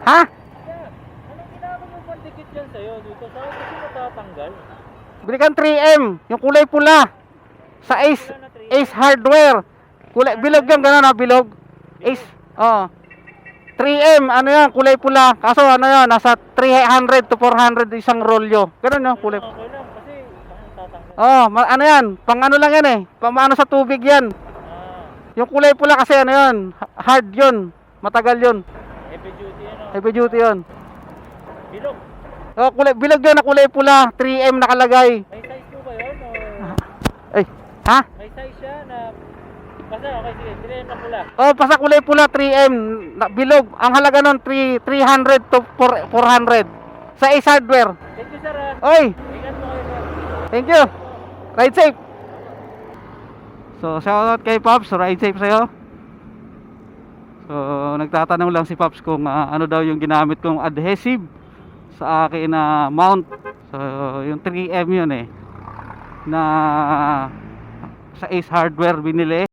Ha? Yeah. Anong ginagawa yung pandikit yan sa'yo dito? Saan kasi matatanggal? Bili kang 3M, yung kulay pula. Sa Ace, Wala na 3M. Ace Hardware. Kulay, bilog yan, gano'n ha, bilog. Ace, oh. 3M, ano yan, kulay pula. Kaso ano yan, nasa 300 to 400 isang rolyo. Gano'n yung kulay. Okay lang kasi baka matatanggal. Oh, ano yan, pang ano lang yan eh. Pang ano sa tubig yan. Ah, Yung kulay pula kasi ano yan, hard yun. Matagal yun. heavy duty ano? Heavy duty yun. Bilog. Oh, kulay, bilog yun na kulay pula. 3M nakalagay. May size po ba yun? O Ay, ha? may size siya na... Basta okay sige, 3M na pula. Oh, basta kulay pula 3M na, bilog. Ang halaga nun 300 to 400 sa Ace Hardware. Thank you sir ah. Oy, Ingat po kayo sir. thank you. Ride safe. So, shoutout kay Pops, ride safe sa'yo. So, nagtatanong lang si Pops kung ano daw yung ginamit kong adhesive sa akin na mount. So, yung 3M yun eh, na sa Ace Hardware binili.